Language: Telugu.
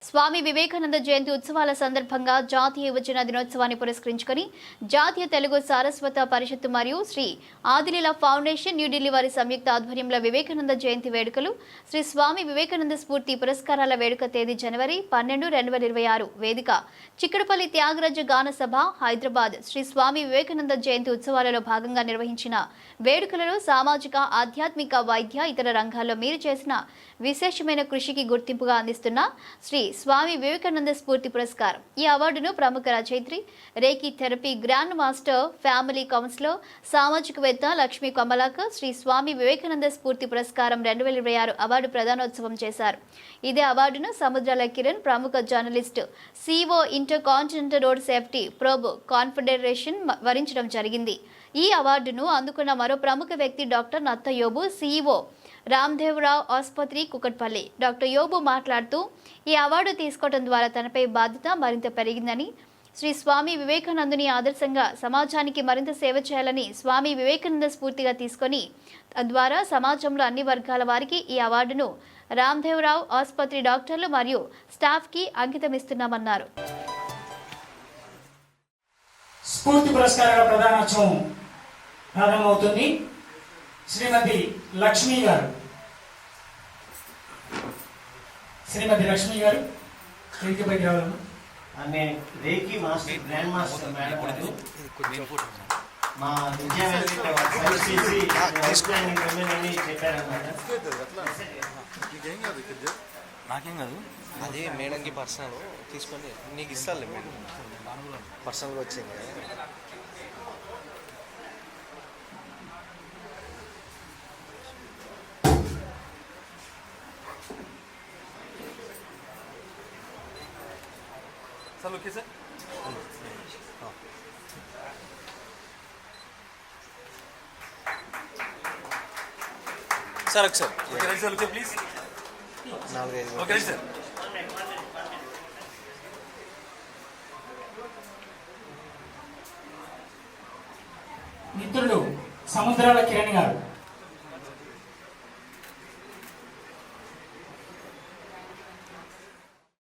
స్వామి వివేకానంద జయంతి ఉత్సవాల సందర్భంగా జాతీయ యువజన దినోత్సవాన్ని పురస్కరించుకుని జాతీయ తెలుగు సారస్వత పరిషత్తు మరియు శ్రీ ఆదిలీల ఫౌండేషన్ న్యూఢిల్లీ వారి సంయుక్త ఆధ్వర్యంలో వివేకానంద జయంతి వేడుకలు శ్రీ స్వామి వివేకానంద స్ఫూర్తి పురస్కారాల వేడుక తేదీ జనవరి 12, 2026 వేదిక చిక్కడపల్లి త్యాగరాజ గాన సభ హైదరాబాద్ శ్రీ స్వామి వివేకానంద జయంతి ఉత్సవాలలో భాగంగా నిర్వహించిన వేడుకలలో సామాజిక ఆధ్యాత్మిక వైద్య ఇతర రంగాల్లో మీరు చేసిన విశేషమైన కృషికి గుర్తింపుగా అందిస్తున్న శ్రీ స్వామి వివేకానంద స్ఫూర్తి పురస్కారం ఈ అవార్డును ప్రముఖ రచయిత్రి reiki therapy grand master family counsellor సామాజికవేత్త లక్ష్మీ కమలాకర్ శ్రీ స్వామి వివేకానంద స్ఫూర్తి పురస్కారం 2026 అవార్డు ప్రదానోత్సవం చేశారు. ఇదే అవార్డును సముద్రాల కిరణ్ ప్రముఖ journalist CEO intercontinental road safety probe confederation వరించడం జరిగింది. ఈ అవార్డును అందుకున్న మరో ప్రముఖ వ్యక్తి డాక్టర్ నత్త యోబు సిఇఓ రామ్దేవరావు ఆసుపత్రి కుకట్పల్లి. డాక్టర్ యోబు మాట్లాడుతూ ఈ అవార్డు తీసుకోవడం ద్వారా తనపై బాధ్యత మరింత పెరిగిందని, శ్రీ స్వామి వివేకానందుని ఆదర్శంగా సమాజానికి మరింత సేవ చేయాలని స్వామి వివేకానంద స్ఫూర్తిగా తీసుకొని తద్వారా సమాజంలో అన్ని వర్గాల వారికి ఈ అవార్డును రామ్దేవరావు ఆసుపత్రి డాక్టర్లు మరియు స్టాఫ్కి అంకితమిస్తున్నామన్నారు. స్ఫూర్తి పురస్కారాల ప్రదానోత్సవం ప్రారంభమవుతుంది. శ్రీమతి లక్ష్మి గారు వేదికపైకి రావాలన్నా. నేను రేకి మాస్టర్ గ్రాండ్ మాస్టర్ మేడం గారు మా చెప్పారన్నమాట. నాకేం కాదు, అదే మేడంకి పర్సనల్ తీసుకొని నీకు ఇస్తానులే. మేడం పర్సనల్గా వచ్చింది. Sir okay sir. సార్ ఒకసారి sir okay please. 4-5 okay sir. మిత్రుడు సముద్రాల కిరణ్ గారు